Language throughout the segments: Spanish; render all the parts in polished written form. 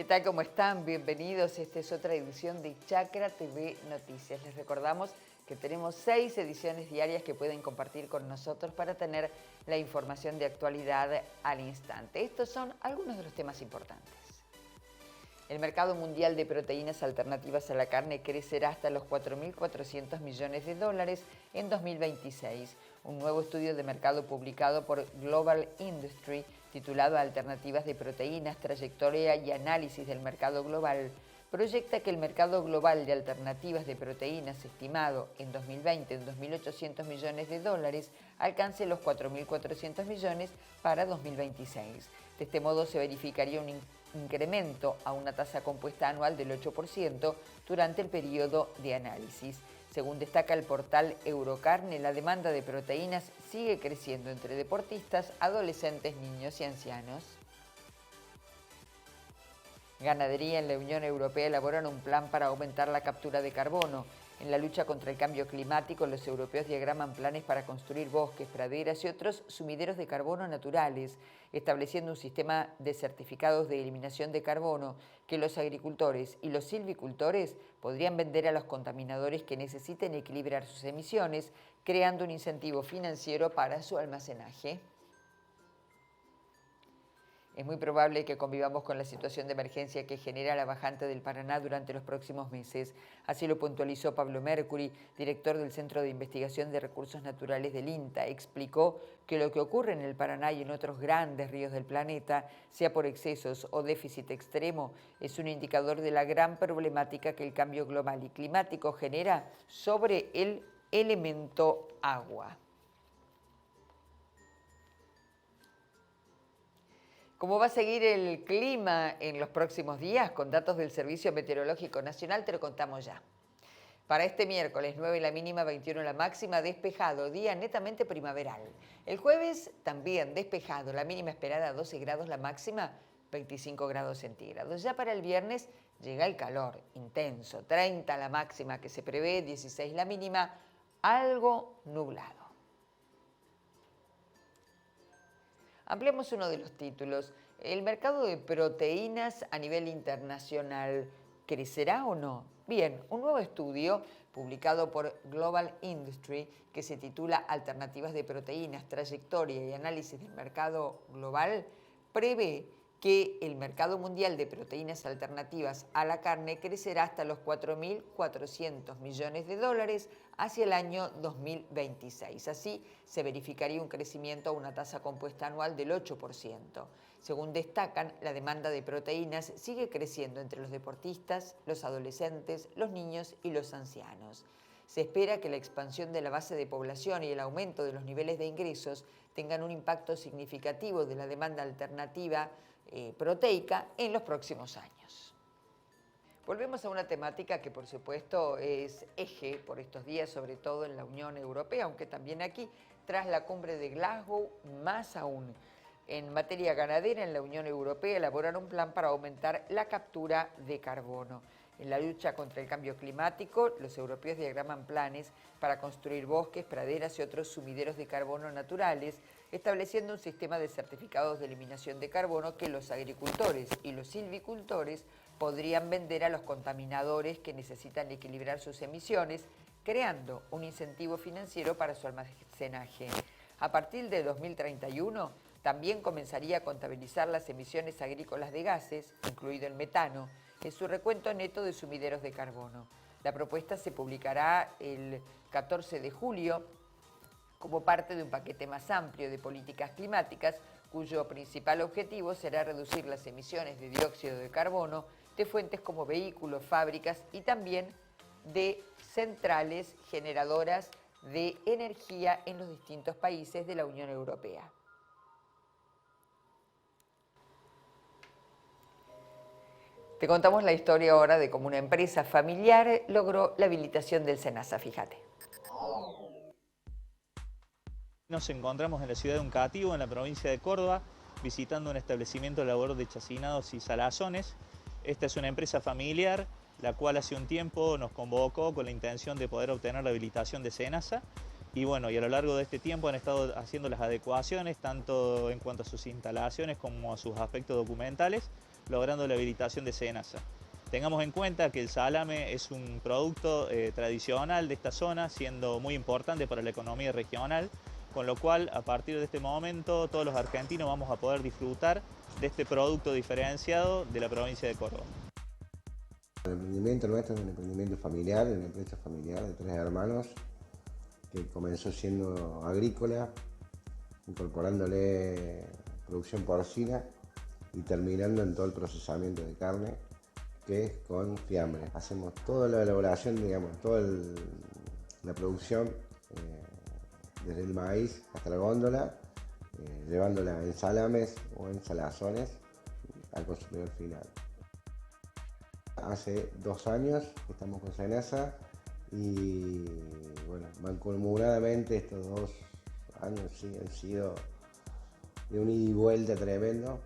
tal? ¿Cómo están? Bienvenidos. Esta es otra edición de Chacra TV Noticias. Les recordamos que tenemos 6 ediciones diarias que pueden compartir con nosotros para tener la información de actualidad al instante. Estos son algunos de los temas importantes. El mercado mundial de proteínas alternativas a la carne crecerá hasta los 4.400 millones de dólares en 2026. Un nuevo estudio de mercado publicado por Global Industry, titulado Alternativas de proteínas, trayectoria y análisis del mercado global, proyecta que el mercado global de alternativas de proteínas, estimado en 2020 en 2.800 millones de dólares, alcance los 4.400 millones para 2026. De este modo se verificaría un incremento a una tasa compuesta anual del 8% durante el periodo de análisis. Según destaca el portal Eurocarne, la demanda de proteínas sigue creciendo entre deportistas, adolescentes, niños y ancianos. Ganadería en la Unión Europea elaboran un plan para aumentar la captura de carbono. En la lucha contra el cambio climático, los europeos diagraman planes para construir bosques, praderas y otros sumideros de carbono naturales, estableciendo un sistema de certificados de eliminación de carbono que los agricultores y los silvicultores podrían vender a los contaminadores que necesiten equilibrar sus emisiones, creando un incentivo financiero para su almacenaje. Es muy probable que convivamos con la situación de emergencia que genera la bajante del Paraná durante los próximos meses. Así lo puntualizó Pablo Mercury, director del Centro de Investigación de Recursos Naturales del INTA. Explicó que lo que ocurre en el Paraná y en otros grandes ríos del planeta, sea por excesos o déficit extremo, es un indicador de la gran problemática que el cambio global y climático genera sobre el elemento agua. ¿Cómo va a seguir el clima en los próximos días? Con datos del Servicio Meteorológico Nacional te lo contamos ya. Para este miércoles, 9 la mínima, 21 la máxima, despejado, día netamente primaveral. El jueves también despejado, la mínima esperada 12 grados, la máxima 25 grados centígrados. Ya para el viernes llega el calor intenso, 30 la máxima que se prevé, 16 la mínima, algo nublado. Ampliamos uno de los títulos. ¿El mercado de proteínas a nivel internacional crecerá o no? Bien, un nuevo estudio publicado por Global Industry que se titula Alternativas de proteínas, trayectoria y análisis del mercado global prevé que el mercado mundial de proteínas alternativas a la carne crecerá hasta los 4.400 millones de dólares hacia el año 2026. Así se verificaría un crecimiento a una tasa compuesta anual del 8%. Según destacan, la demanda de proteínas sigue creciendo entre los deportistas, los adolescentes, los niños y los ancianos. Se espera que la expansión de la base de población y el aumento de los niveles de ingresos tengan un impacto significativo de la demanda alternativa proteica en los próximos años. Volvemos a una temática que por supuesto es eje por estos días, sobre todo en la Unión Europea, aunque también aquí, tras la cumbre de Glasgow, más aún. En materia ganadera, en la Unión Europea elaboraron un plan para aumentar la captura de carbono. En la lucha contra el cambio climático, los europeos diagraman planes para construir bosques, praderas y otros sumideros de carbono naturales, estableciendo un sistema de certificados de eliminación de carbono que los agricultores y los silvicultores podrían vender a los contaminadores que necesitan equilibrar sus emisiones, creando un incentivo financiero para su almacenaje. A partir de 2031, también comenzaría a contabilizar las emisiones agrícolas de gases, incluido el metano, en su recuento neto de sumideros de carbono. La propuesta se publicará el 14 de julio como parte de un paquete más amplio de políticas climáticas, cuyo principal objetivo será reducir las emisiones de dióxido de carbono de fuentes como vehículos, fábricas y también de centrales generadoras de energía en los distintos países de la Unión Europea. Te contamos la historia ahora de cómo una empresa familiar logró la habilitación del SENASA, fíjate. Nos encontramos en la ciudad de Uncativo, en la provincia de Córdoba, visitando un establecimiento de labor de chacinados y salazones. Esta es una empresa familiar, la cual hace un tiempo nos convocó con la intención de poder obtener la habilitación de SENASA. Y bueno, y a lo largo de este tiempo han estado haciendo las adecuaciones, tanto en cuanto a sus instalaciones como a sus aspectos documentales, logrando la habilitación de SENASA. Tengamos en cuenta que el salame es un producto tradicional de esta zona, siendo muy importante para la economía regional, con lo cual a partir de este momento todos los argentinos vamos a poder disfrutar de este producto diferenciado de la provincia de Córdoba. El emprendimiento nuestro es un emprendimiento familiar, una empresa familiar de 3 hermanos que comenzó siendo agrícola, incorporándole producción porcina y terminando en todo el procesamiento de carne, que es con fiambre. Hacemos toda la elaboración, digamos, toda la producción, desde el maíz hasta la góndola, llevándola en salames o en salazones al consumidor final. Hace 2 años estamos con SENASA y bueno, mancomunadamente estos 2 años sí han sido de un ida y vuelta tremendo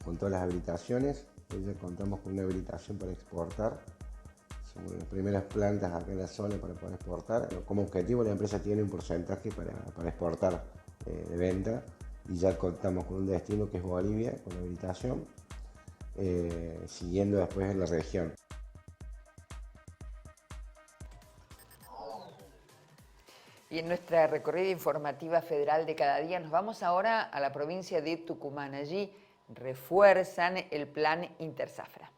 con todas las habilitaciones. Hoy ya contamos con una habilitación para exportar. Somos las primeras plantas acá en la zona para poder exportar. Como objetivo la empresa tiene un porcentaje para exportar de venta y ya contamos con un destino que es Bolivia con la habilitación, siguiendo después en la región. Y en nuestra recorrida informativa federal de cada día nos vamos ahora a la provincia de Tucumán. Allí refuerzan el plan Interzafra.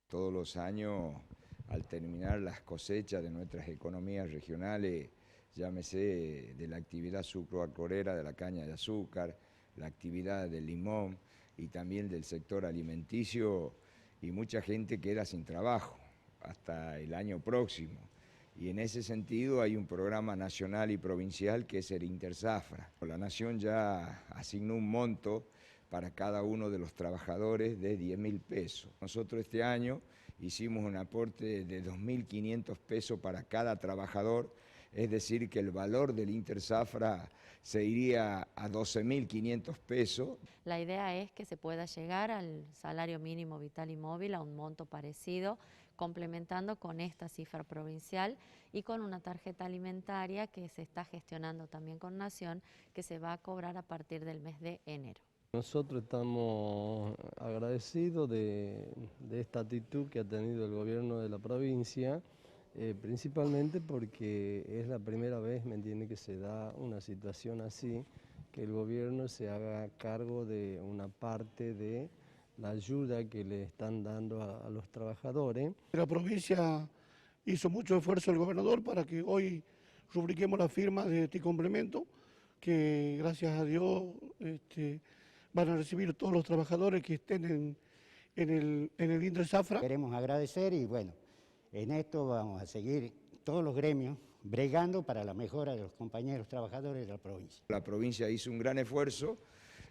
Todos los años, al terminar las cosechas de nuestras economías regionales, llámese de la actividad sucroalcoholera, de la caña de azúcar, la actividad del limón y también del sector alimenticio, y mucha gente queda sin trabajo hasta el año próximo. Y en ese sentido hay un programa nacional y provincial que es el Interzafra. La Nación ya asignó un monto para cada uno de los trabajadores de 10.000 pesos. Nosotros este año hicimos un aporte de 2.500 pesos para cada trabajador, es decir que el valor del Interzafra se iría a 12.500 pesos. La idea es que se pueda llegar al salario mínimo vital y móvil, a un monto parecido, complementando con esta cifra provincial y con una tarjeta alimentaria que se está gestionando también con Nación, que se va a cobrar a partir del mes de enero. Nosotros estamos agradecidos de esta actitud que ha tenido el gobierno de la provincia, principalmente porque es la primera vez, ¿me entiende?, que se da una situación así, que el gobierno se haga cargo de una parte de la ayuda que le están dando a los trabajadores. La provincia hizo mucho esfuerzo el gobernador para que hoy rubriquemos la firma de este complemento, que gracias a Dios van a recibir todos los trabajadores que estén en el Interzafra. Queremos agradecer y bueno, en esto vamos a seguir todos los gremios bregando para la mejora de los compañeros trabajadores de la provincia. La provincia hizo un gran esfuerzo,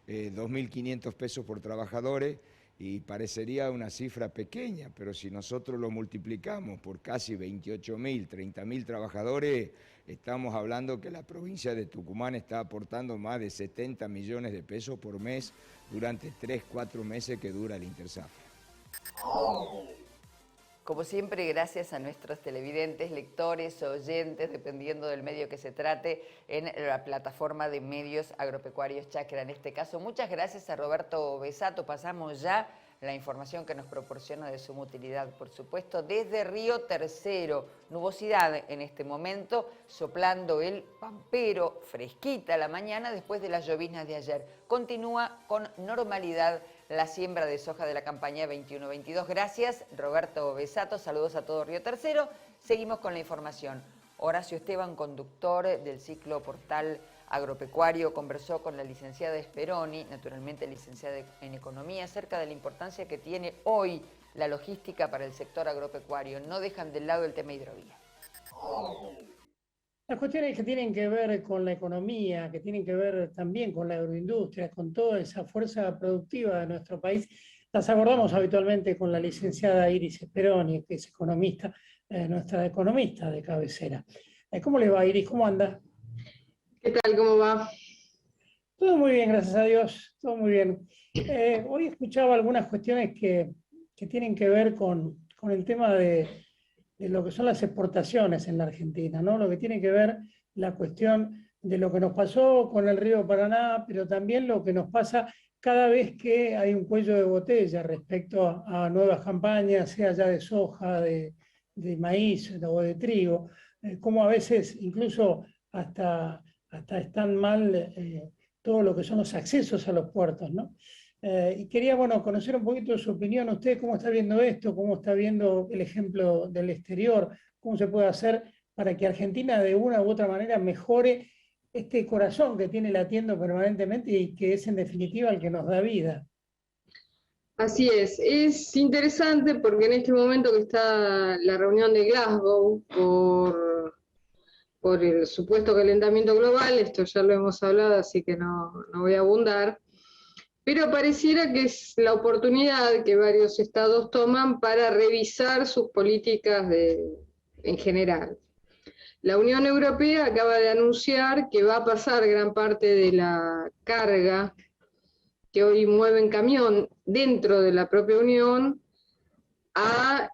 2.500 pesos por trabajadores, y parecería una cifra pequeña, pero si nosotros lo multiplicamos por casi 28.000, 30.000 trabajadores, estamos hablando que la provincia de Tucumán está aportando más de 70 millones de pesos por mes durante 3-4 meses que dura el Interzafra. Como siempre, gracias a nuestros televidentes, lectores, oyentes, dependiendo del medio que se trate, en la plataforma de medios agropecuarios Chacra. En este caso, muchas gracias a Roberto Besato. Pasamos ya la información que nos proporciona de suma utilidad, por supuesto, desde Río Tercero. Nubosidad en este momento, soplando el pampero, fresquita la mañana después de las lloviznas de ayer. Continúa con normalidad la siembra de soja de la campaña 21-22. Gracias, Roberto Besato. Saludos a todo Río Tercero. Seguimos con la información. Horacio Esteban, conductor del ciclo Portal Agropecuario, conversó con la licenciada Speroni, naturalmente licenciada en Economía, acerca de la importancia que tiene hoy la logística para el sector agropecuario. No dejan de lado el tema hidrovía. Las cuestiones que tienen que ver con la economía, que tienen que ver también con la agroindustria, con toda esa fuerza productiva de nuestro país, las abordamos habitualmente con la licenciada Iris Speroni, que es economista, nuestra economista de cabecera. ¿Cómo le va, Iris? ¿Cómo anda? ¿Qué tal? ¿Cómo va? Todo muy bien, gracias a Dios, todo muy bien. Hoy escuchaba algunas cuestiones que tienen que ver con el tema de lo que son las exportaciones en la Argentina, ¿no? Lo que tiene que ver la cuestión de lo que nos pasó con el río Paraná, pero también lo que nos pasa cada vez que hay un cuello de botella respecto a nuevas campañas, sea ya de soja, de maíz o de trigo, como a veces incluso hasta están mal todo lo que son los accesos a los puertos, ¿no? Y quería, bueno, conocer un poquito su opinión. ¿Usted cómo está viendo esto? ¿Cómo está viendo el ejemplo del exterior? ¿Cómo se puede hacer para que Argentina de una u otra manera mejore este corazón que tiene latiendo permanentemente y que es en definitiva el que nos da vida? Así es interesante porque en este momento que está la reunión de Glasgow por el supuesto calentamiento global, esto ya lo hemos hablado, así que no voy a abundar, pero pareciera que es la oportunidad que varios estados toman para revisar sus políticas en general. La Unión Europea acaba de anunciar que va a pasar gran parte de la carga que hoy mueve en camión dentro de la propia Unión a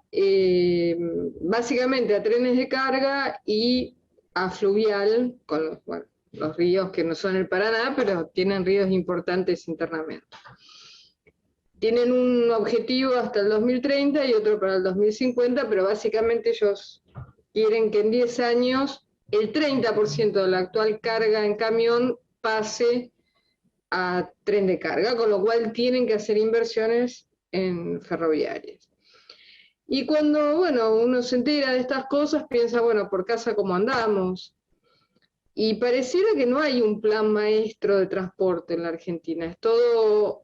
básicamente a trenes de carga y a fluvial, con los ríos que no son el Paraná, pero tienen ríos importantes internamente. Tienen un objetivo hasta el 2030 y otro para el 2050, pero básicamente ellos quieren que en 10 años el 30% de la actual carga en camión pase a tren de carga, con lo cual tienen que hacer inversiones en ferroviarias. Y cuando, bueno, uno se entera de estas cosas, piensa, bueno, por casa cómo andamos. Y pareciera que no hay un plan maestro de transporte en la Argentina, es todo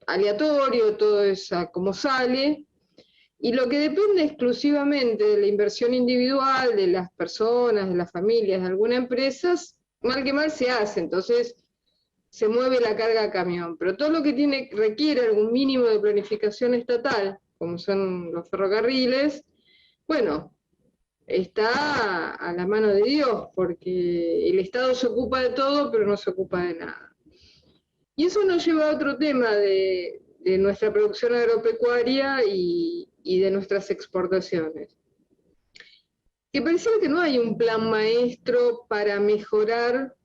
aleatorio, todo es a como sale, y lo que depende exclusivamente de la inversión individual, de las personas, de las familias, de algunas empresas, mal que mal se hace, entonces se mueve la carga a camión, pero todo lo que requiere algún mínimo de planificación estatal, como son los ferrocarriles, bueno, está a la mano de Dios, porque el Estado se ocupa de todo, pero no se ocupa de nada. Y eso nos lleva a otro tema de nuestra producción agropecuaria y de nuestras exportaciones. Que pareciera que no hay un plan maestro para mejorar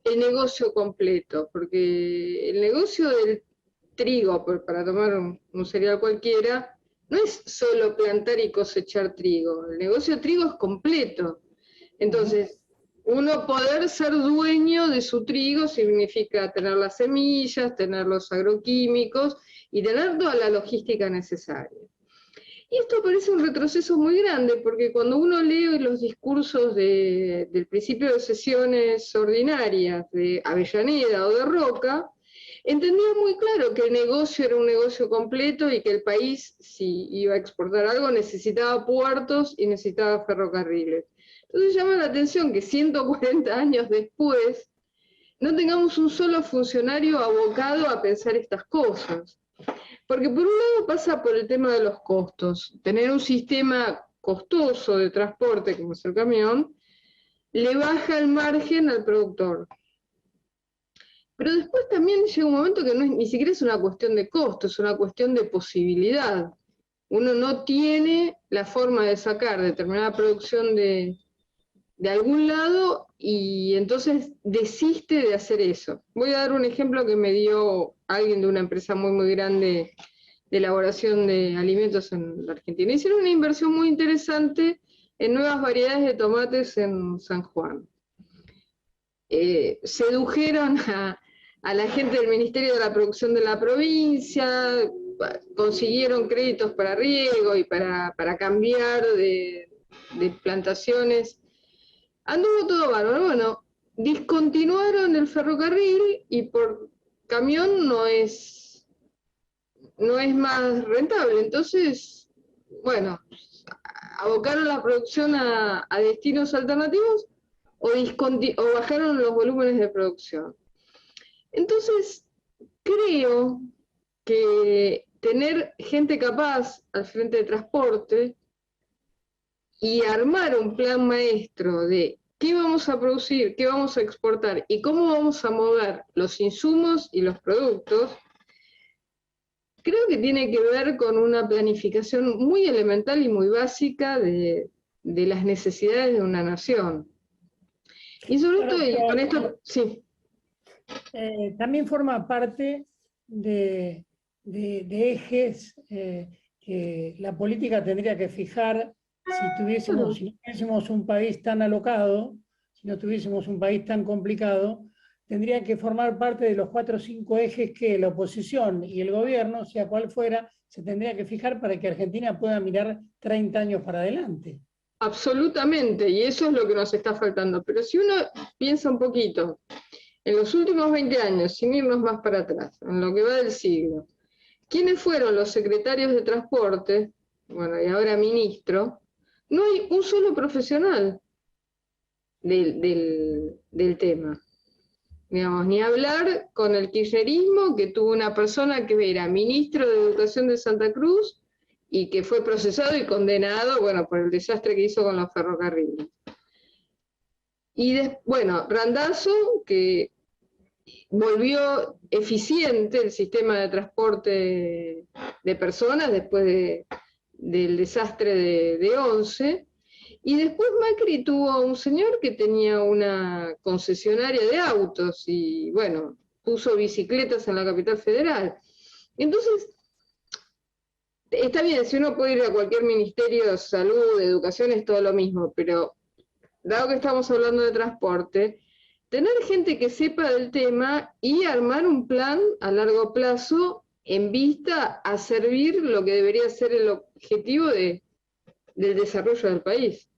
el negocio completo, porque el negocio del trigo, para tomar un cereal cualquiera, no es solo plantar y cosechar trigo, el negocio de trigo es completo. Entonces, uno poder ser dueño de su trigo significa tener las semillas, tener los agroquímicos y tener toda la logística necesaria. Y esto parece un retroceso muy grande, porque cuando uno lee los discursos del principio de sesiones ordinarias de Avellaneda o de Roca, entendía muy claro que el negocio era un negocio completo y que el país, si iba a exportar algo, necesitaba puertos y necesitaba ferrocarriles. Entonces llama la atención que 140 años después no tengamos un solo funcionario abocado a pensar estas cosas. Porque por un lado pasa por el tema de los costos. Tener un sistema costoso de transporte, como es el camión, le baja el margen al productor. Pero después también llega un momento que ni siquiera es una cuestión de costo, es una cuestión de posibilidad. Uno no tiene la forma de sacar determinada producción de algún lado y entonces desiste de hacer eso. Voy a dar un ejemplo que me dio alguien de una empresa muy, muy grande de elaboración de alimentos en la Argentina. Hicieron una inversión muy interesante en nuevas variedades de tomates en San Juan. Sedujeron a la gente del Ministerio de la Producción de la provincia, consiguieron créditos para riego y para cambiar de plantaciones. Anduvo todo bárbaro. Bueno, discontinuaron el ferrocarril y por camión no es más rentable. Entonces, bueno, abocaron la producción a destinos alternativos o bajaron los volúmenes de producción. Entonces, creo que tener gente capaz al frente de transporte y armar un plan maestro de qué vamos a producir, qué vamos a exportar y cómo vamos a mover los insumos y los productos, creo que tiene que ver con una planificación muy elemental y muy básica de las necesidades de una nación. Y sobre todo, y con esto, sí. también forma parte de ejes que la política tendría que fijar si no tuviésemos un país tan alocado, si no tuviésemos un país tan complicado, tendrían que formar parte de los 4 o 5 ejes que la oposición y el gobierno, sea cual fuera, se tendría que fijar para que Argentina pueda mirar 30 años para adelante. Absolutamente, y eso es lo que nos está faltando. Pero si uno piensa un poquito, en los últimos 20 años, sin irnos más para atrás, en lo que va del siglo, ¿quiénes fueron los secretarios de transporte? Bueno, y ahora ministro. No hay un solo profesional del tema. Digamos, ni hablar con el kirchnerismo, que tuvo una persona que era ministro de Educación de Santa Cruz y que fue procesado y condenado, bueno, por el desastre que hizo con los ferrocarriles. Y bueno, Randazzo, que volvió eficiente el sistema de transporte de personas después del desastre de Once. Y después Macri tuvo un señor que tenía una concesionaria de autos y, bueno, puso bicicletas en la capital federal. Entonces, está bien, si uno puede ir a cualquier ministerio de salud, de educación, es todo lo mismo, pero dado que estamos hablando de transporte, tener gente que sepa del tema y armar un plan a largo plazo en vista a servir lo que debería ser el objetivo del desarrollo del país.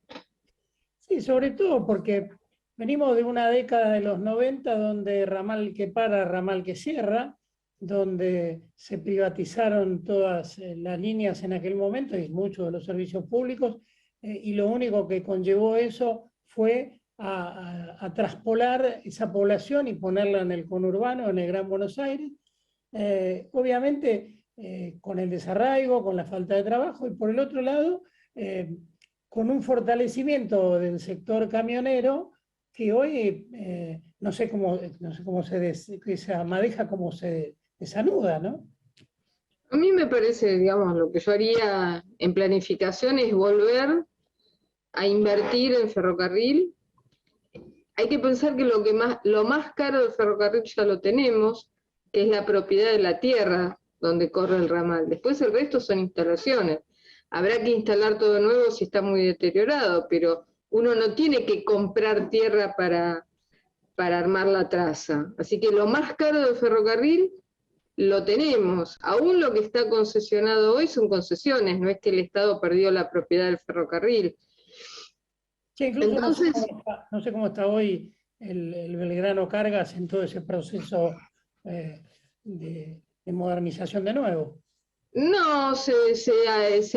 Sí, sobre todo porque venimos de una década de los 90 donde ramal que para, ramal que cierra, donde se privatizaron todas las líneas en aquel momento y muchos de los servicios públicos, y lo único que conllevó eso fue a traspolar esa población y ponerla en el conurbano, en el Gran Buenos Aires, obviamente con el desarraigo, con la falta de trabajo, y por el otro lado, con un fortalecimiento del sector camionero que hoy no sé cómo esa madeja cómo se desanuda, ¿no? A mí me parece, digamos, lo que yo haría en planificación es volver a invertir en ferrocarril. Hay que pensar que lo más caro del ferrocarril ya lo tenemos, que es la propiedad de la tierra donde corre el ramal. Después el resto son instalaciones. Habrá que instalar todo nuevo si está muy deteriorado, pero uno no tiene que comprar tierra para armar la traza. Así que lo más caro del ferrocarril lo tenemos. Aún lo que está concesionado hoy son concesiones, no es que el Estado perdió la propiedad del ferrocarril. Sí, incluso entonces, no sé cómo está hoy el Belgrano Cargas en todo ese proceso de modernización de nuevo. No, se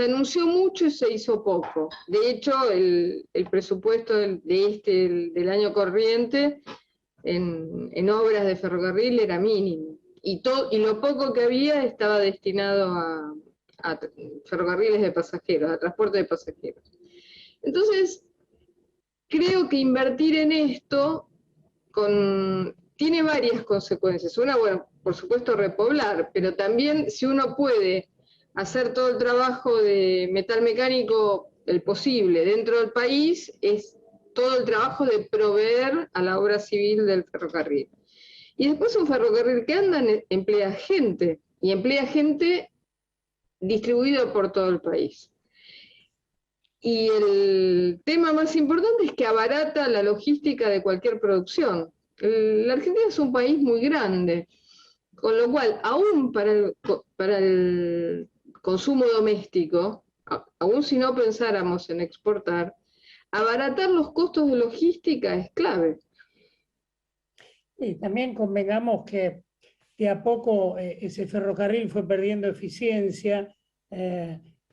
anunció mucho y se hizo poco. De hecho, el presupuesto del año corriente en obras de ferrocarril era mínimo. Y lo poco que había estaba destinado a ferrocarriles de pasajeros, a transporte de pasajeros. Entonces, creo que invertir en esto tiene varias consecuencias. Una, bueno, por supuesto repoblar, pero también si uno puede hacer todo el trabajo de metal mecánico el posible dentro del país, es todo el trabajo de proveer a la obra civil del ferrocarril. Y después un ferrocarril que anda emplea gente, y emplea gente distribuida por todo el país. Y el tema más importante es que abarata la logística de cualquier producción. La Argentina es un país muy grande, con lo cual, aún para el consumo doméstico, aún si no pensáramos en exportar, abaratar los costos de logística es clave. Y también convengamos que de a poco ese ferrocarril fue perdiendo eficiencia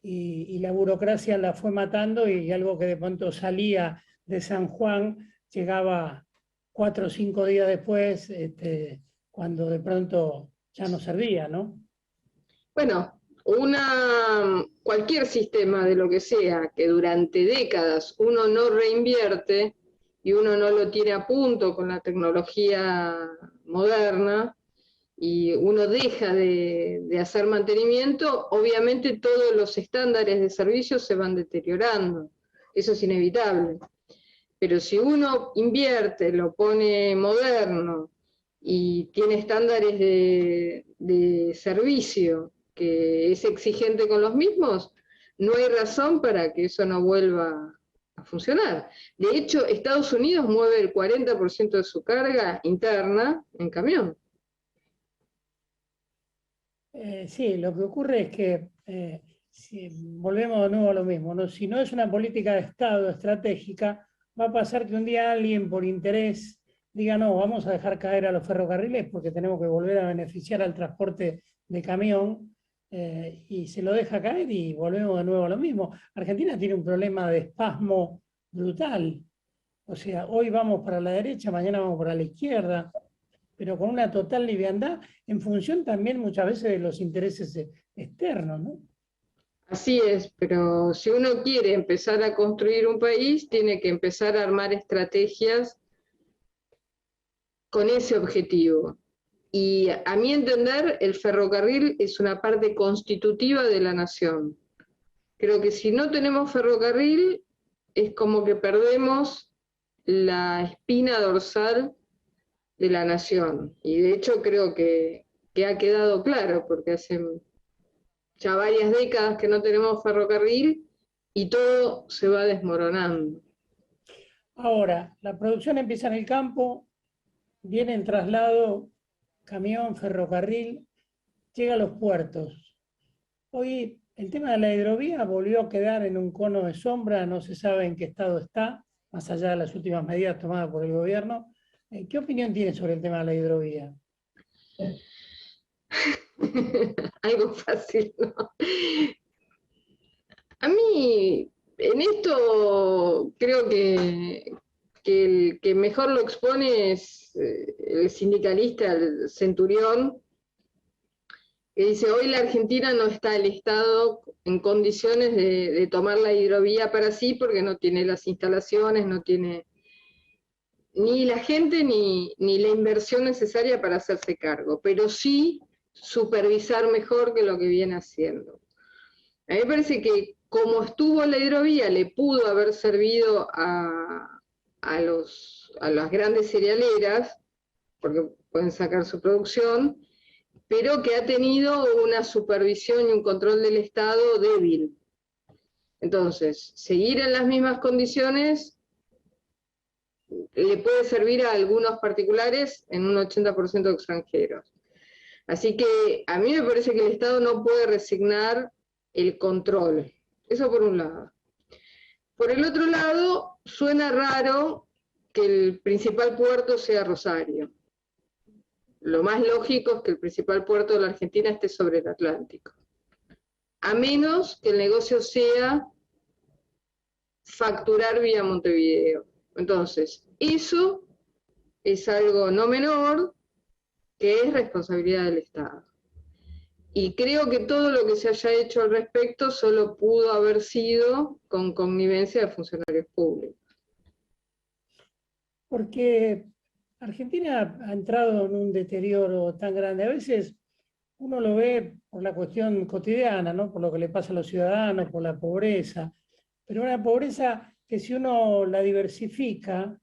y la burocracia la fue matando, y algo que de pronto salía de San Juan llegaba 4 o 5 días después, cuando de pronto ya no servía, ¿no? Bueno, cualquier sistema de lo que sea que durante décadas uno no reinvierte y uno no lo tiene a punto con la tecnología moderna y uno deja de hacer mantenimiento, obviamente todos los estándares de servicio se van deteriorando. Eso es inevitable. Pero si uno invierte, lo pone moderno, y tiene estándares de servicio que es exigente con los mismos, no hay razón para que eso no vuelva a funcionar. De hecho, Estados Unidos mueve el 40% de su carga interna en camión. Sí, lo que ocurre es que si volvemos de nuevo a lo mismo, ¿no? Si no es una política de Estado estratégica, va a pasar que un día alguien por interés diga, no, vamos a dejar caer a los ferrocarriles porque tenemos que volver a beneficiar al transporte de camión, y se lo deja caer y volvemos de nuevo a lo mismo. Argentina tiene un problema de espasmo brutal. O sea, hoy vamos para la derecha, mañana vamos para la izquierda, pero con una total liviandad, en función también muchas veces de los intereses externos, ¿no? Así es, pero si uno quiere empezar a construir un país, tiene que empezar a armar estrategias con ese objetivo. Y a mi entender, el ferrocarril es una parte constitutiva de la nación. Creo que si no tenemos ferrocarril, es como que perdemos la espina dorsal de la nación. Y de hecho creo que ha quedado claro, porque hace ya varias décadas que no tenemos ferrocarril y todo se va desmoronando. Ahora, la producción empieza en el campo, viene en traslado, camión, ferrocarril, llega a los puertos. Hoy el tema de la hidrovía volvió a quedar en un cono de sombra, no se sabe en qué estado está, más allá de las últimas medidas tomadas por el gobierno. ¿Qué opinión tiene sobre el tema de la hidrovía? Algo fácil, ¿no? A mí, en esto, creo que el que mejor lo expone es el sindicalista, el Centurión, que dice, hoy la Argentina no está el Estado en condiciones de tomar la hidrovía para sí, porque no tiene las instalaciones, no tiene ni la gente ni la inversión necesaria para hacerse cargo, pero sí supervisar mejor que lo que viene haciendo. A mí me parece que como estuvo la hidrovía, le pudo haber servido a las grandes cerealeras, porque pueden sacar su producción, pero que ha tenido una supervisión y un control del Estado débil. Entonces, seguir en las mismas condiciones le puede servir a algunos particulares en un 80% de extranjeros. Así que a mí me parece que el Estado no puede resignar el control. Eso por un lado. Por el otro lado, suena raro que el principal puerto sea Rosario. Lo más lógico es que el principal puerto de la Argentina esté sobre el Atlántico. A menos que el negocio sea facturar vía Montevideo. Entonces, eso es algo no menor, que es responsabilidad del Estado. Y creo que todo lo que se haya hecho al respecto solo pudo haber sido con connivencia de funcionarios públicos. Porque Argentina ha entrado en un deterioro tan grande. A veces uno lo ve por la cuestión cotidiana, ¿no? Por lo que le pasa a los ciudadanos, por la pobreza. Pero una pobreza que si uno la diversifica,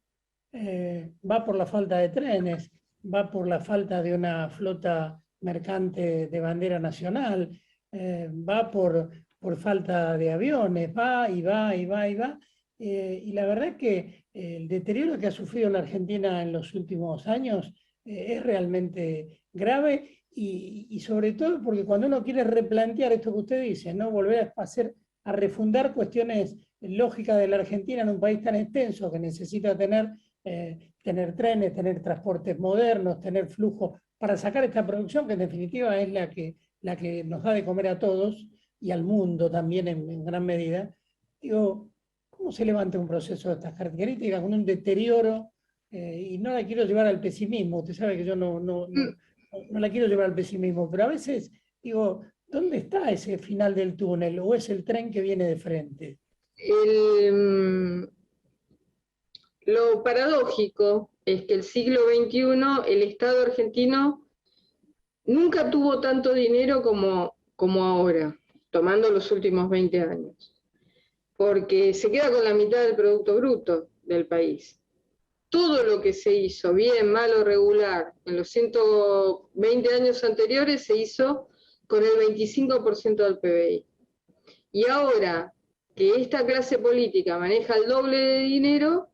va por la falta de trenes, va por la falta de una flota mercante de bandera nacional, va por falta de aviones, va y va y va y va. Y la verdad es que el deterioro que ha sufrido la Argentina en los últimos años es realmente grave y sobre todo porque cuando uno quiere replantear esto que usted dice, ¿no? Volver a refundar cuestiones lógicas de la Argentina en un país tan extenso que necesita tener trenes, tener transportes modernos, tener flujo para sacar esta producción que en definitiva es la que nos da de comer a todos y al mundo también en gran medida. Digo, ¿cómo se levanta un proceso de estas características con un deterioro? Y no la quiero llevar al pesimismo, usted sabe que yo no la quiero llevar al pesimismo, pero a veces digo, ¿dónde está ese final del túnel? ¿O es el tren que viene de frente? Lo paradójico es que el siglo XXI, el Estado argentino nunca tuvo tanto dinero como ahora, tomando los últimos 20 años, porque se queda con la mitad del Producto Bruto del país. todo lo que se hizo, bien, mal o regular, en los 120 años anteriores se hizo con el 25% del PBI. Y ahora que esta clase política maneja el doble de dinero,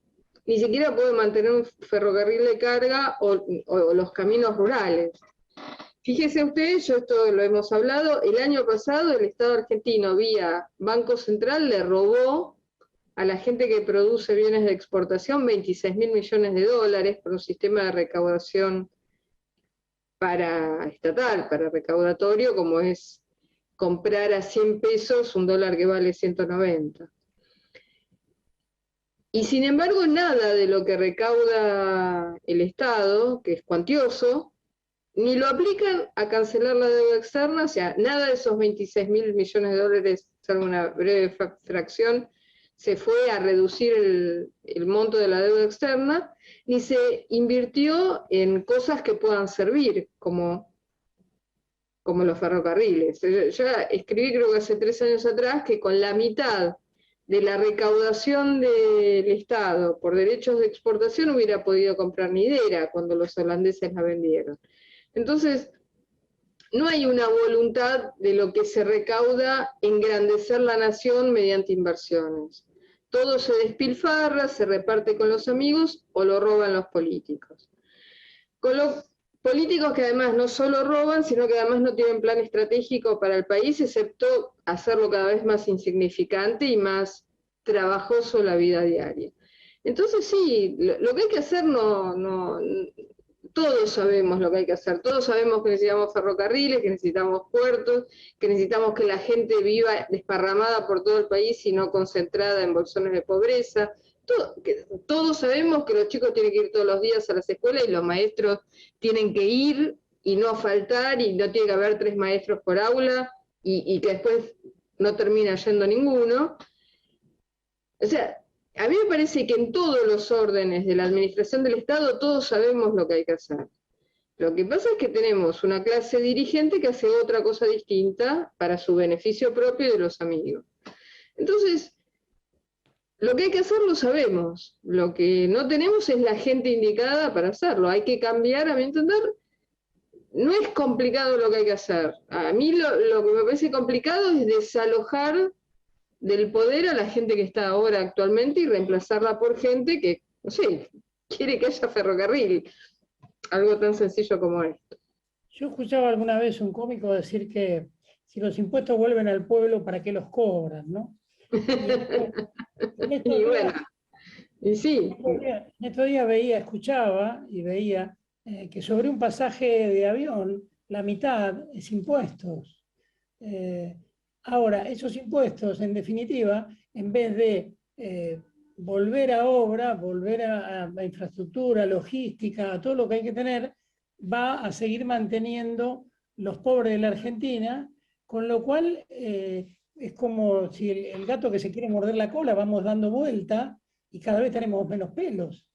ni siquiera puede mantener un ferrocarril de carga o los caminos rurales. Fíjese usted, yo esto lo hemos hablado, el año pasado el Estado argentino vía Banco Central le robó a la gente que produce bienes de exportación 26.000 millones de dólares por un sistema de recaudación estatal, para recaudatorio, como es comprar a 100 pesos un dólar que vale 190. Y sin embargo, nada de lo que recauda el Estado, que es cuantioso, ni lo aplican a cancelar la deuda externa, o sea, nada de esos 26.000 millones de dólares, salvo una breve fracción, se fue a reducir el monto de la deuda externa, ni se invirtió en cosas que puedan servir, como los ferrocarriles. Yo escribí, creo que hace 3 años atrás, que con la mitad de la recaudación del Estado por derechos de exportación hubiera podido comprar Nidera cuando los holandeses la vendieron. Entonces, no hay una voluntad de lo que se recauda engrandecer la nación mediante inversiones. Todo se despilfarra, se reparte con los amigos o lo roban los políticos. Con los políticos que además no solo roban, sino que además no tienen plan estratégico para el país, excepto hacerlo cada vez más insignificante y más trabajoso la vida diaria. Entonces sí, lo que hay que hacer todos sabemos lo que hay que hacer, todos sabemos que necesitamos ferrocarriles, que necesitamos puertos, que necesitamos que la gente viva desparramada por todo el país y no concentrada en bolsones de pobreza. Todos sabemos que los chicos tienen que ir todos los días a las escuelas y los maestros tienen que ir y no faltar, y no tiene que haber 3 maestros por aula y que después no termina yendo ninguno. O sea, a mí me parece que en todos los órdenes de la administración del Estado todos sabemos lo que hay que hacer. Lo que pasa es que tenemos una clase dirigente que hace otra cosa distinta para su beneficio propio y de los amigos. Entonces, lo que hay que hacer lo sabemos. Lo que no tenemos es la gente indicada para hacerlo. Hay que cambiar, a mi entender. No es complicado lo que hay que hacer. A mí lo que me parece complicado es desalojar del poder a la gente que está ahora actualmente y reemplazarla por gente que, no sé, quiere que haya ferrocarril. Algo tan sencillo como esto. Yo escuchaba alguna vez un cómico decir que si los impuestos vuelven al pueblo, ¿para qué los cobran, no? Y bueno, y sí. Estos días escuchaba y veía que sobre un pasaje de avión, la mitad es impuestos. Ahora, esos impuestos, en definitiva, en vez de volver a obra, volver a infraestructura, logística, a todo lo que hay que tener, va a seguir manteniendo los pobres de la Argentina, con lo cual es como si el gato que se quiere morder la cola, vamos dando vuelta y cada vez tenemos menos pelos.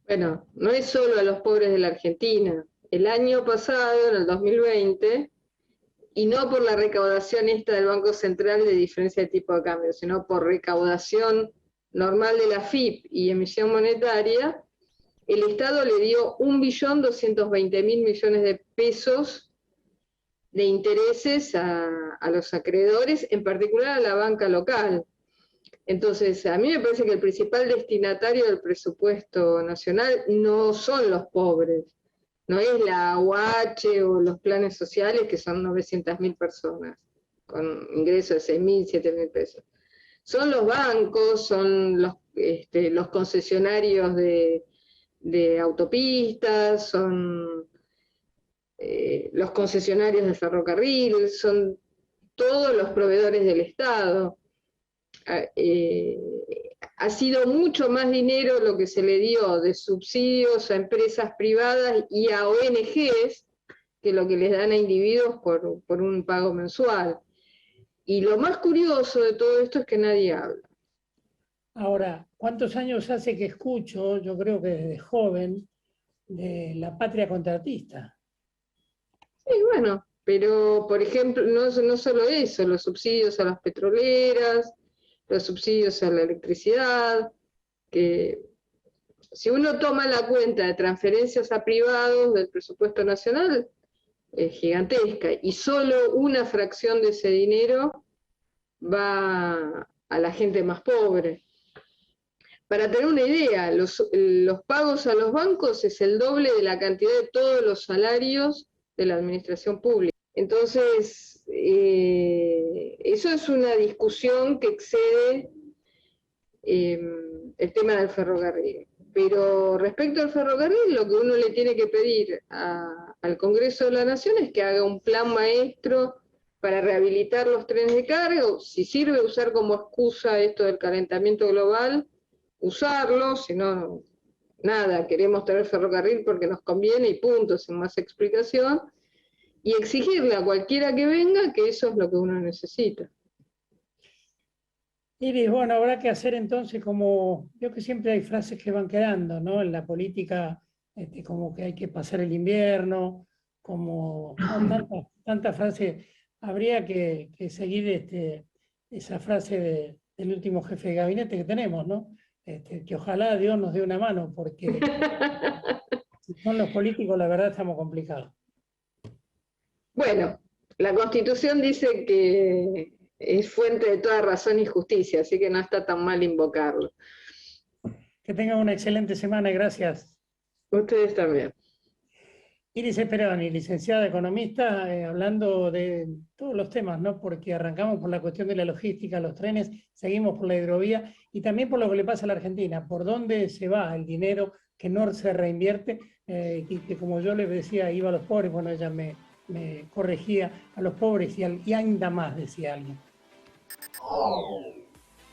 Bueno, no es solo a los pobres de la Argentina. El año pasado, en el 2020, y no por la recaudación esta del Banco Central de diferencia de tipo de cambio, sino por recaudación normal de la FIP y emisión monetaria, el Estado le dio 1.220.000 millones de pesos de intereses a los acreedores, en particular a la banca local. Entonces, a mí me parece que el principal destinatario del presupuesto nacional no son los pobres, no es la UH o los planes sociales, que son 900.000 personas, con ingresos de 6.000, 7.000 pesos. Son los bancos, son los concesionarios de autopistas, son los concesionarios de ferrocarril, son todos los proveedores del Estado. Ha sido mucho más dinero lo que se le dio de subsidios a empresas privadas y a ONGs que lo que les dan a individuos por un pago mensual. Y lo más curioso de todo esto es que nadie habla. Ahora, ¿cuántos años hace que escucho, yo creo que desde joven, de la patria contratista? Sí, bueno, pero por ejemplo, no solo eso, los subsidios a las petroleras, los subsidios a la electricidad, que si uno toma la cuenta de transferencias a privados del presupuesto nacional, es gigantesca, y solo una fracción de ese dinero va a la gente más pobre. Para tener una idea, los pagos a los bancos es el doble de la cantidad de todos los salarios de la administración pública. Entonces, eso es una discusión que excede el tema del ferrocarril. Pero respecto al ferrocarril, lo que uno le tiene que pedir al Congreso de la Nación es que haga un plan maestro para rehabilitar los trenes de carga. Si sirve usar como excusa esto del calentamiento global, usarlo, si no, nada, queremos tener ferrocarril porque nos conviene y punto, sin más explicación, y exigirle a cualquiera que venga que eso es lo que uno necesita. Iris, bueno, habrá que hacer entonces como, yo que siempre hay frases que van quedando, ¿no? En la política, como que hay que pasar el invierno, como tantas frases, habría que seguir esa frase del último jefe de gabinete que tenemos, ¿no? Que ojalá Dios nos dé una mano, porque si son los políticos, la verdad estamos complicados. Bueno, la Constitución dice que es fuente de toda razón y justicia, así que no está tan mal invocarlo. Que tengan una excelente semana y gracias. Ustedes también. Iris Speroni, licenciada economista, hablando de todos los temas, ¿no? Porque arrancamos por la cuestión de la logística, los trenes, seguimos por la hidrovía y también por lo que le pasa a la Argentina, por dónde se va el dinero que no se reinvierte, y que como yo les decía, iba a los pobres, bueno, ella me corregía a los pobres y anda más, decía alguien.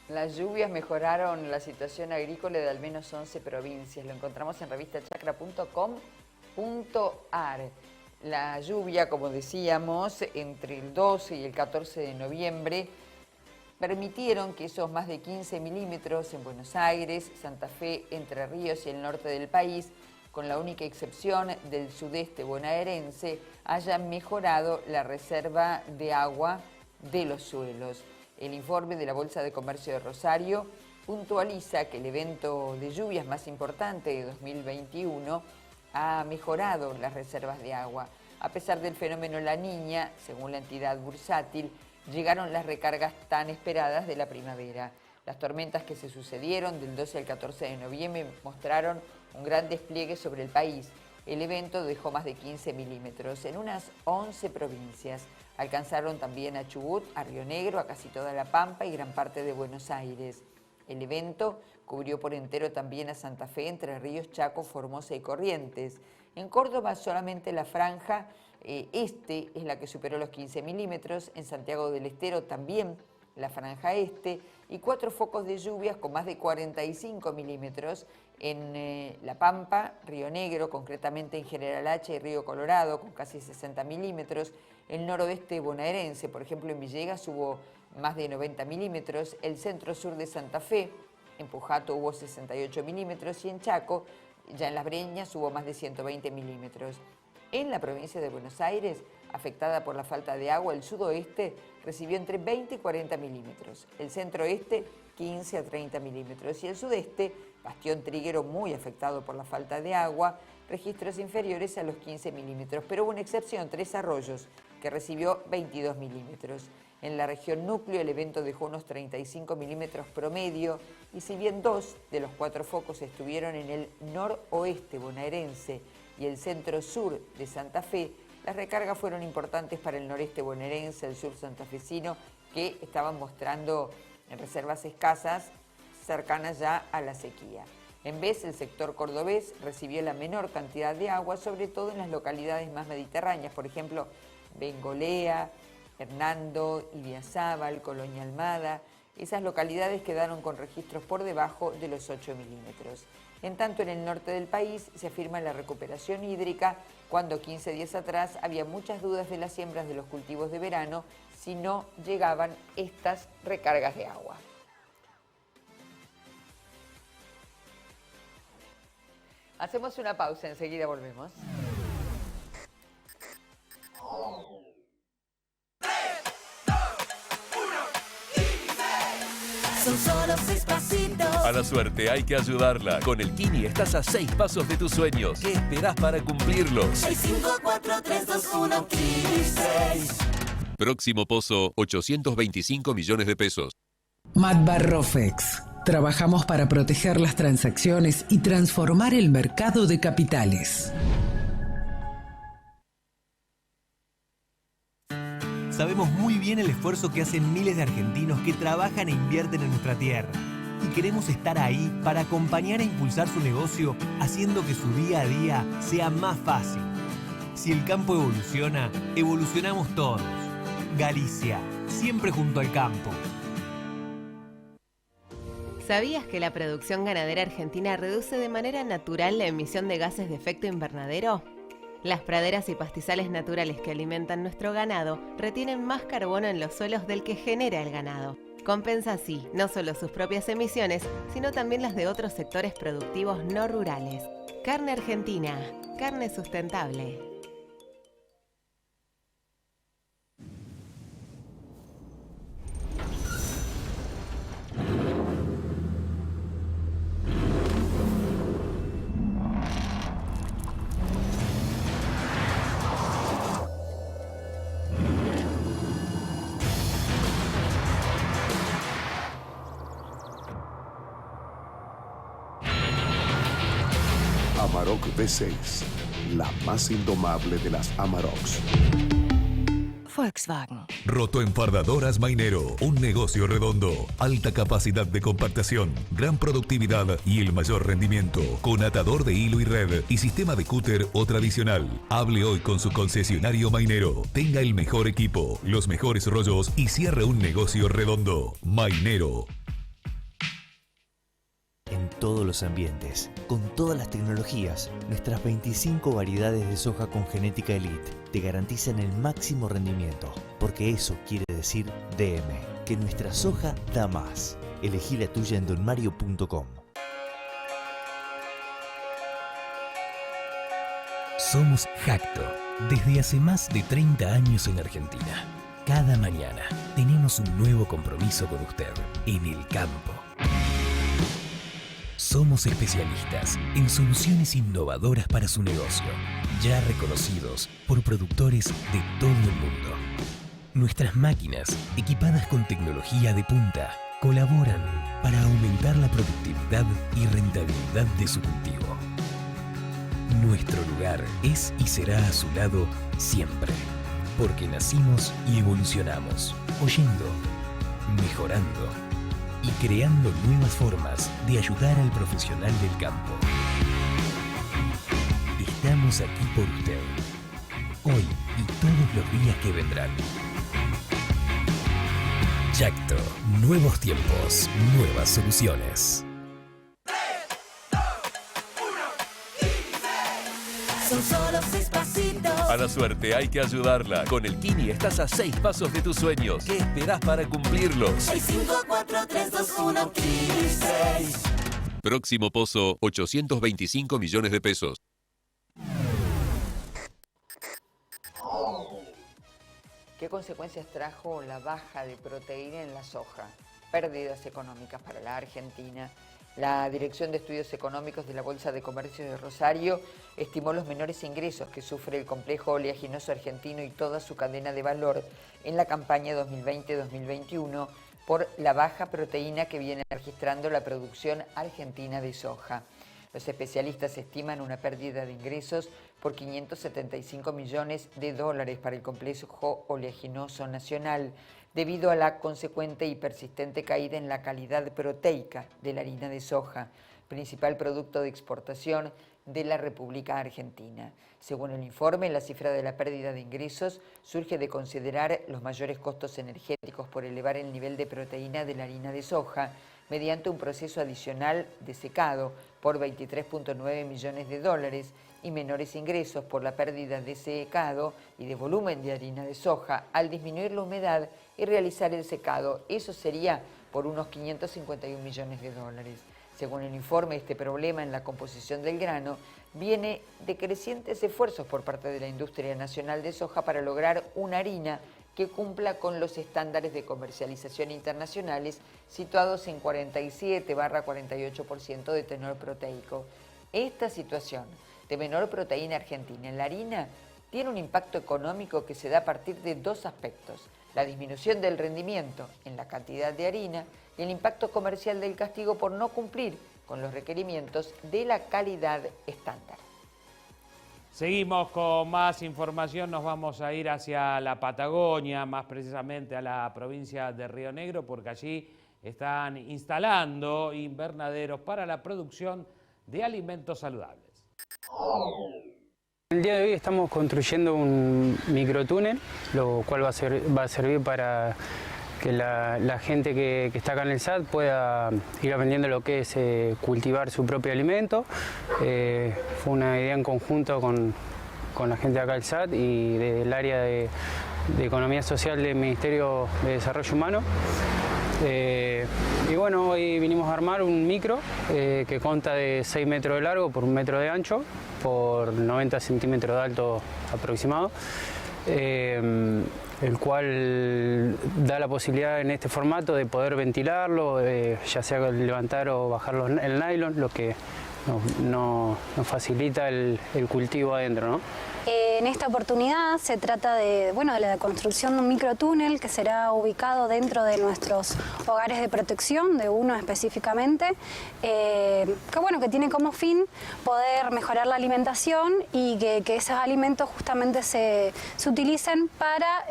Las lluvias mejoraron la situación agrícola de al menos 11 provincias. Lo encontramos en revistachacra.com.ar. La lluvia, como decíamos, entre el 12 y el 14 de noviembre permitieron que esos más de 15 milímetros en Buenos Aires, Santa Fe, Entre Ríos y el norte del país, con la única excepción del sudeste bonaerense, hayan mejorado la reserva de agua de los suelos. El informe de la Bolsa de Comercio de Rosario puntualiza que el evento de lluvias más importante de 2021 ha mejorado las reservas de agua. A pesar del fenómeno La Niña, según la entidad bursátil, llegaron las recargas tan esperadas de la primavera. Las tormentas que se sucedieron del 12 al 14 de noviembre mostraron un gran despliegue sobre el país. El evento dejó más de 15 milímetros en unas 11 provincias. Alcanzaron también a Chubut, a Río Negro, a casi toda La Pampa y gran parte de Buenos Aires. El evento cubrió por entero también a Santa Fe, Entre Ríos, Chaco, Formosa y Corrientes. En Córdoba solamente la franja este es la que superó los 15 milímetros, en Santiago del Estero también la franja este, y 4 focos de lluvias con más de 45 milímetros en La Pampa, Río Negro, concretamente en General Hacha y Río Colorado, con casi 60 milímetros, el noroeste bonaerense, por ejemplo en Villegas hubo más de 90 milímetros, el centro-sur de Santa Fe, en Pujato hubo 68 milímetros y en Chaco, ya en Las Breñas, hubo más de 120 milímetros. En la provincia de Buenos Aires, afectada por la falta de agua, el sudoeste recibió entre 20 y 40 milímetros, el centro-oeste 15 a 30 milímetros y el sudeste, bastión triguero muy afectado por la falta de agua, registros inferiores a los 15 milímetros, pero hubo una excepción, Tres Arroyos, que recibió 22 milímetros. En la región núcleo el evento dejó unos 35 milímetros promedio y si bien 2 de los 4 focos estuvieron en el noroeste bonaerense y el centro-sur de Santa Fe, las recargas fueron importantes para el noreste bonaerense, el sur santafesino, que estaban mostrando en reservas escasas, cercanas ya a la sequía. En vez, el sector cordobés recibió la menor cantidad de agua, sobre todo en las localidades más mediterráneas, por ejemplo, Bengolea, Hernando, Ibiazábal, Colonia Almada. Esas localidades quedaron con registros por debajo de los 8 milímetros. En tanto, en el norte del país se afirma la recuperación hídrica, cuando 15 días atrás había muchas dudas de las siembras de los cultivos de verano si no llegaban estas recargas de agua. Hacemos una pausa, enseguida volvemos. Son solo 6 pasitos. A la suerte hay que ayudarla. Con el Kini estás a 6 pasos de tus sueños. ¿Qué esperás para cumplirlos? 6, 5, 4, 3, 2, 1, Kini 6. Próximo pozo, 825 millones de pesos. Matbarrofex. Trabajamos para proteger las transacciones y transformar el mercado de capitales. Sabemos muy bien el esfuerzo que hacen miles de argentinos que trabajan e invierten en nuestra tierra. Y queremos estar ahí para acompañar e impulsar su negocio, haciendo que su día a día sea más fácil. Si el campo evoluciona, evolucionamos todos. Galicia, siempre junto al campo. ¿Sabías que la producción ganadera argentina reduce de manera natural la emisión de gases de efecto invernadero? Las praderas y pastizales naturales que alimentan nuestro ganado retienen más carbono en los suelos del que genera el ganado. Compensa así no solo sus propias emisiones, sino también las de otros sectores productivos no rurales. Carne argentina, carne sustentable. Amarok V6, la más indomable de las Amaroks. Volkswagen. Rotoenfardadoras Mainero, un negocio redondo, alta capacidad de compactación, gran productividad y el mayor rendimiento, con atador de hilo y red y sistema de cúter o tradicional. Hable hoy con su concesionario Mainero, tenga el mejor equipo, los mejores rollos y cierre un negocio redondo. Mainero. En todos los ambientes, con todas las tecnologías, nuestras 25 variedades de soja con genética elite te garantizan el máximo rendimiento, porque eso quiere decir DM, que nuestra soja da más. Elegí la tuya en donmario.com. Somos Jacto, desde hace más de 30 años en Argentina. Cada mañana tenemos un nuevo compromiso con usted en el campo. Somos especialistas en soluciones innovadoras para su negocio, ya reconocidos por productores de todo el mundo. Nuestras máquinas, equipadas con tecnología de punta, colaboran para aumentar la productividad y rentabilidad de su cultivo. Nuestro lugar es y será a su lado siempre, porque nacimos y evolucionamos, oyendo, mejorando y creando nuevas formas de ayudar al profesional del campo. Estamos aquí por usted, hoy y todos los días que vendrán. Jacto, nuevos tiempos, nuevas soluciones. Son solo 6 pasitos. A la suerte hay que ayudarla. Con el Kini estás a 6 pasos de tus sueños. ¿Qué esperás para cumplirlos? 6, 5, 4, 3, 2, 1, Kini 6. Próximo pozo, 825 millones de pesos. ¿Qué consecuencias trajo la baja de proteína en la soja? Pérdidas económicas para la Argentina. La Dirección de Estudios Económicos de la Bolsa de Comercio de Rosario estimó los menores ingresos que sufre el complejo oleaginoso argentino y toda su cadena de valor en la campaña 2020-2021 por la baja proteína que viene registrando la producción argentina de soja. Los especialistas estiman una pérdida de ingresos por 575 millones de dólares para el complejo oleaginoso nacional, debido a la consecuente y persistente caída en la calidad proteica de la harina de soja, principal producto de exportación de la República Argentina. Según el informe, la cifra de la pérdida de ingresos surge de considerar los mayores costos energéticos por elevar el nivel de proteína de la harina de soja mediante un proceso adicional de secado por 23.9 millones de dólares y menores ingresos por la pérdida de secado y de volumen de harina de soja al disminuir la humedad y realizar el secado. Eso sería por unos 551 millones de dólares. Según el informe, este problema en la composición del grano viene de crecientes esfuerzos por parte de la industria nacional de soja para lograr una harina que cumpla con los estándares de comercialización internacionales situados en 47/48% de tenor proteico. Esta situación de menor proteína argentina en la harina tiene un impacto económico que se da a partir de dos aspectos: la disminución del rendimiento en la cantidad de harina y el impacto comercial del castigo por no cumplir con los requerimientos de la calidad estándar. Seguimos con más información, nos vamos a ir hacia la Patagonia, más precisamente a la provincia de Río Negro, porque allí están instalando invernaderos para la producción de alimentos saludables. El día de hoy estamos construyendo un microtúnel, lo cual va a servir para que la gente que está acá en el SAT pueda ir aprendiendo lo que es cultivar su propio alimento. Fue una idea en conjunto con la gente de acá del SAT y del área de Economía Social del Ministerio de Desarrollo Humano. Y bueno, hoy vinimos a armar un micro que consta de 6 metros de largo por 1 metro de ancho, por 90 centímetros de alto aproximado. El cual da la posibilidad en este formato de poder ventilarlo, ya sea levantar o bajar el nylon, lo que nos facilita el cultivo adentro, ¿no? En esta oportunidad se trata de la construcción de un microtúnel que será ubicado dentro de nuestros hogares de protección, de uno específicamente, que tiene como fin poder mejorar la alimentación y que esos alimentos justamente se utilicen para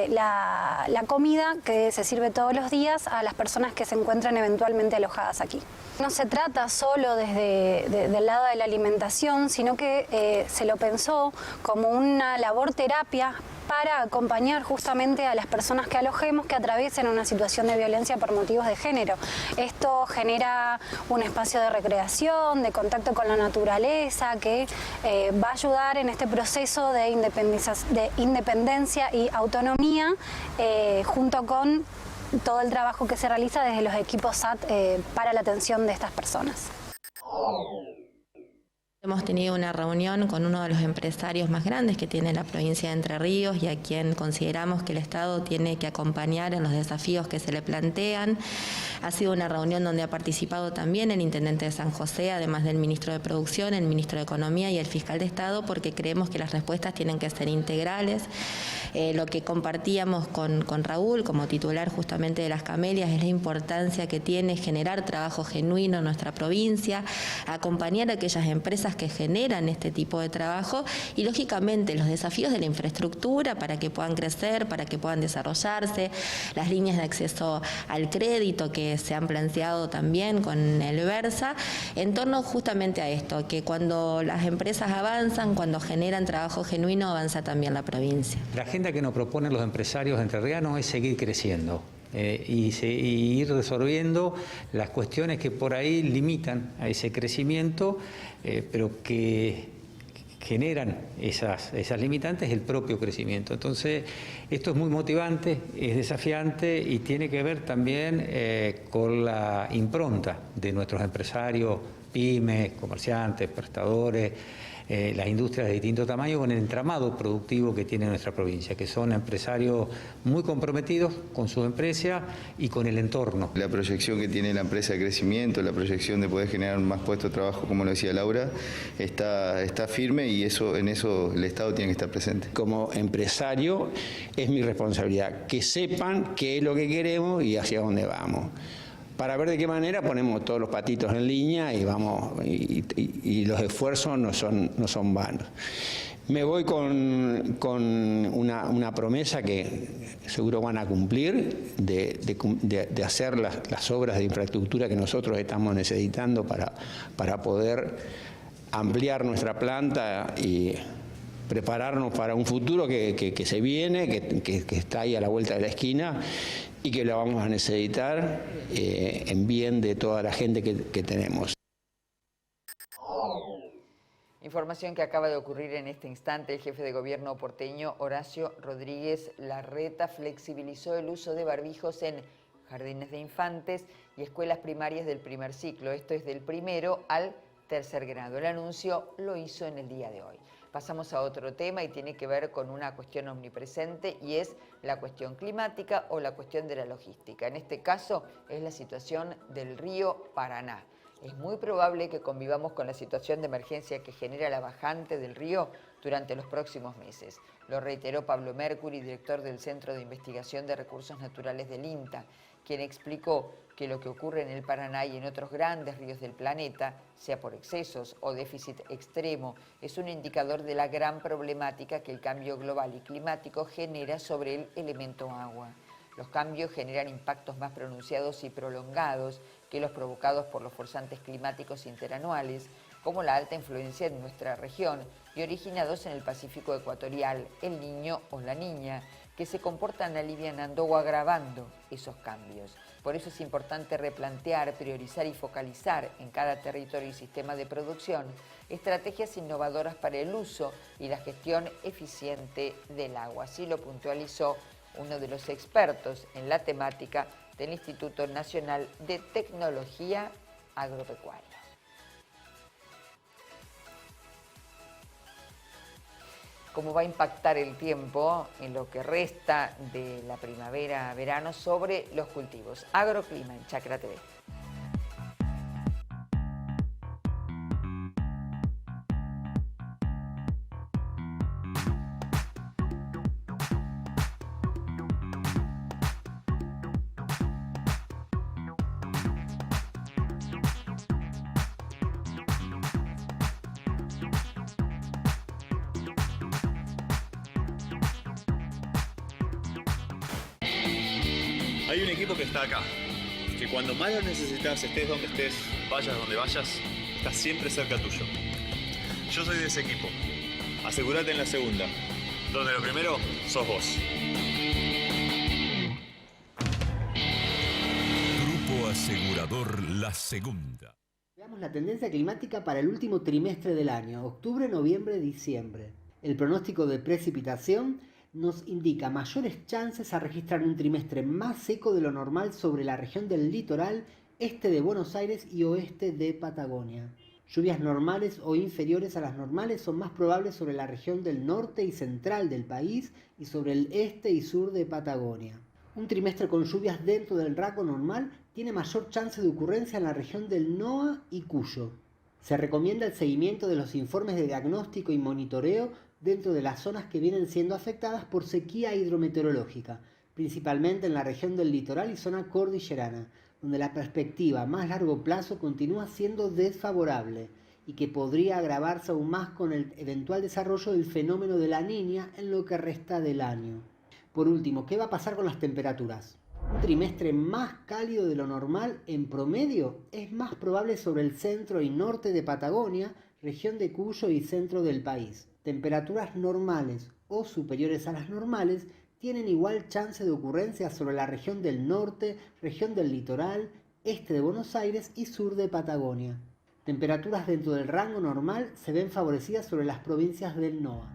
la comida que se sirve todos los días a las personas que se encuentran eventualmente alojadas aquí. No se trata solo del lado de la alimentación, sino que se lo pensó como una labor terapia para acompañar justamente a las personas que alojemos que atraviesen una situación de violencia por motivos de género. Esto genera un espacio de recreación, de contacto con la naturaleza, que va a ayudar en este proceso de independencia y autonomía, junto con todo el trabajo que se realiza desde los equipos SAT para la atención de estas personas. Hemos tenido una reunión con uno de los empresarios más grandes que tiene la provincia de Entre Ríos y a quien consideramos que el Estado tiene que acompañar en los desafíos que se le plantean. Ha sido una reunión donde ha participado también el Intendente de San José, además del Ministro de Producción, el Ministro de Economía y el Fiscal de Estado, porque creemos que las respuestas tienen que ser integrales. Lo que compartíamos con Raúl como titular justamente de las Camelias es la importancia que tiene generar trabajo genuino en nuestra provincia, acompañar a aquellas empresas que generan este tipo de trabajo y lógicamente los desafíos de la infraestructura para que puedan crecer, para que puedan desarrollarse, las líneas de acceso al crédito que se han planteado también con el Versa, en torno justamente a esto, que cuando las empresas avanzan, cuando generan trabajo genuino, avanza también la provincia. La agenda que nos proponen los empresarios entrerrianos es seguir creciendo. Y ir resolviendo las cuestiones que por ahí limitan a ese crecimiento, pero que generan esas limitantes el propio crecimiento. Entonces, esto es muy motivante, es desafiante y tiene que ver también con la impronta de nuestros empresarios, pymes, comerciantes, prestadores, las industrias de distinto tamaño, con el entramado productivo que tiene nuestra provincia, que son empresarios muy comprometidos con su empresa y con el entorno. La proyección que tiene la empresa de crecimiento, la proyección de poder generar más puestos de trabajo, como lo decía Laura, está firme y en eso el Estado tiene que estar presente. Como empresario es mi responsabilidad que sepan qué es lo que queremos y hacia dónde vamos, para ver de qué manera ponemos todos los patitos en línea y vamos y los esfuerzos no son vanos. Me voy con una promesa que seguro van a cumplir de hacer las obras de infraestructura que nosotros estamos necesitando para poder ampliar nuestra planta y prepararnos para un futuro que se viene, que está ahí a la vuelta de la esquina y que lo vamos a necesitar en bien de toda la gente que tenemos. Información que acaba de ocurrir en este instante. El jefe de gobierno porteño, Horacio Rodríguez Larreta, flexibilizó el uso de barbijos en jardines de infantes y escuelas primarias del primer ciclo. Esto es del 1º al 3er grado. El anuncio lo hizo en el día de hoy. Pasamos a otro tema y tiene que ver con una cuestión omnipresente y es la cuestión climática o la cuestión de la logística. En este caso es la situación del río Paraná. Es muy probable que convivamos con la situación de emergencia que genera la bajante del río durante los próximos meses. Lo reiteró Pablo Mercury, director del Centro de Investigación de Recursos Naturales del INTA, quien explicó que lo que ocurre en el Paraná y en otros grandes ríos del planeta, sea por excesos o déficit extremo, es un indicador de la gran problemática que el cambio global y climático genera sobre el elemento agua. Los cambios generan impactos más pronunciados y prolongados que los provocados por los forzantes climáticos interanuales, como la alta influencia en nuestra región y originados en el Pacífico ecuatorial, el Niño o la Niña, que se comportan alivianando o agravando esos cambios. Por eso es importante replantear, priorizar y focalizar en cada territorio y sistema de producción estrategias innovadoras para el uso y la gestión eficiente del agua. Así lo puntualizó uno de los expertos en la temática del Instituto Nacional de Tecnología Agropecuaria. Cómo va a impactar el tiempo en lo que resta de la primavera-verano sobre los cultivos. Agroclima en Chacra TV. Hay un equipo que está acá, que cuando más lo necesitas, estés donde estés, vayas donde vayas, está siempre cerca tuyo. Yo soy de ese equipo. Asegúrate en la segunda, donde lo primero sos vos. Grupo Asegurador La Segunda. Veamos la tendencia climática para el último trimestre del año, octubre, noviembre, diciembre. El pronóstico de precipitación nos indica mayores chances a registrar un trimestre más seco de lo normal sobre la región del litoral, este de Buenos Aires y oeste de Patagonia. Lluvias normales o inferiores a las normales son más probables sobre la región del norte y central del país y sobre el este y sur de Patagonia. Un trimestre con lluvias dentro del rango normal tiene mayor chance de ocurrencia en la región del NOA y Cuyo. Se recomienda el seguimiento de los informes de diagnóstico y monitoreo dentro de las zonas que vienen siendo afectadas por sequía hidrometeorológica, principalmente en la región del litoral y zona cordillerana, donde la perspectiva a más largo plazo continúa siendo desfavorable y que podría agravarse aún más con el eventual desarrollo del fenómeno de la Niña en lo que resta del año. Por último, ¿qué va a pasar con las temperaturas? Un trimestre más cálido de lo normal en promedio es más probable sobre el centro y norte de Patagonia, región de Cuyo y centro del país. Temperaturas normales o superiores a las normales tienen igual chance de ocurrencia sobre la región del norte, región del litoral, este de Buenos Aires y sur de Patagonia. Temperaturas dentro del rango normal se ven favorecidas sobre las provincias del NOA.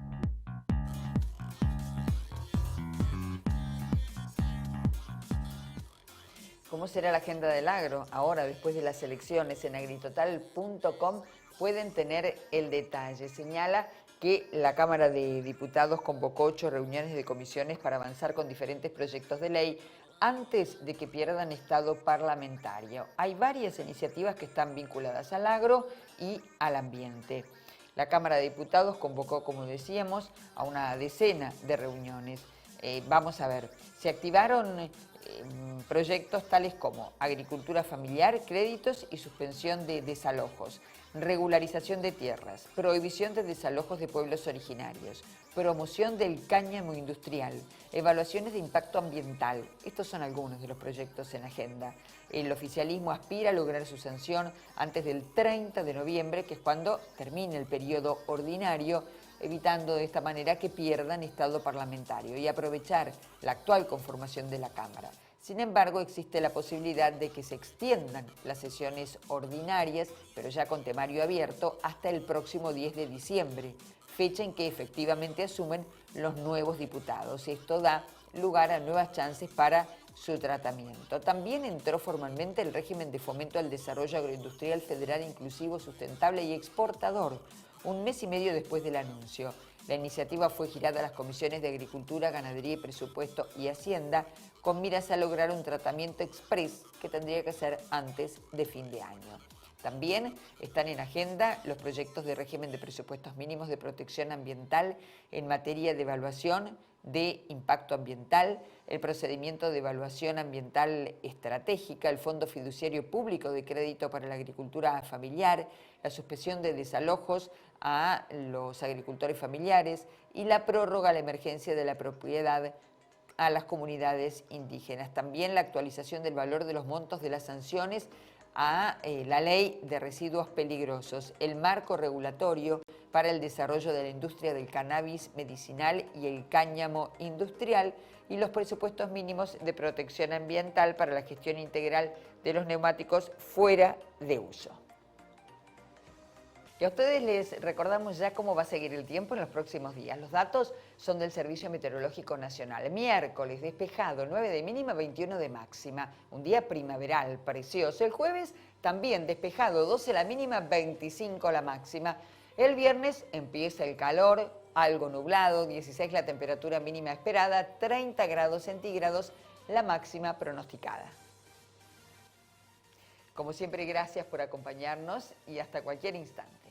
¿Cómo será la agenda del agro? Ahora, después de las elecciones, en agritotal.com pueden tener el detalle. Señala que la Cámara de Diputados convocó 8 reuniones de comisiones para avanzar con diferentes proyectos de ley antes de que pierdan estado parlamentario. Hay varias iniciativas que están vinculadas al agro y al ambiente. La Cámara de Diputados convocó, como decíamos, a una decena de reuniones. Vamos a ver, se activaron proyectos tales como agricultura familiar, créditos y suspensión de desalojos, regularización de tierras, prohibición de desalojos de pueblos originarios, promoción del cáñamo industrial, evaluaciones de impacto ambiental. Estos son algunos de los proyectos en agenda. El oficialismo aspira a lograr su sanción antes del 30 de noviembre, que es cuando termine el periodo ordinario, evitando de esta manera que pierdan estado parlamentario y aprovechar la actual conformación de la Cámara. Sin embargo, existe la posibilidad de que se extiendan las sesiones ordinarias, pero ya con temario abierto, hasta el próximo 10 de diciembre, fecha en que efectivamente asumen los nuevos diputados. Esto da lugar a nuevas chances para su tratamiento. También entró formalmente el régimen de fomento al desarrollo agroindustrial federal inclusivo, sustentable y exportador, un mes y medio después del anuncio. La iniciativa fue girada a las comisiones de Agricultura, Ganadería y Presupuesto y Hacienda con miras a lograr un tratamiento express que tendría que ser antes de fin de año. También están en agenda los proyectos de régimen de presupuestos mínimos de protección ambiental en materia de evaluación de impacto ambiental, el procedimiento de evaluación ambiental estratégica, el Fondo Fiduciario Público de Crédito para la Agricultura Familiar, la suspensión de desalojos a los agricultores familiares y la prórroga a la emergencia de la propiedad a las comunidades indígenas. También la actualización del valor de los montos de las sanciones a la ley de residuos peligrosos, el marco regulatorio para el desarrollo de la industria del cannabis medicinal y el cáñamo industrial y los presupuestos mínimos de protección ambiental para la gestión integral de los neumáticos fuera de uso. Y a ustedes les recordamos ya cómo va a seguir el tiempo en los próximos días. Los datos son del Servicio Meteorológico Nacional. Miércoles, despejado, 9 de mínima, 21 de máxima. Un día primaveral, precioso. El jueves, también despejado, 12 la mínima, 25 la máxima. El viernes empieza el calor, algo nublado, 16 la temperatura mínima esperada, 30 grados centígrados la máxima pronosticada. Como siempre, gracias por acompañarnos y hasta cualquier instante.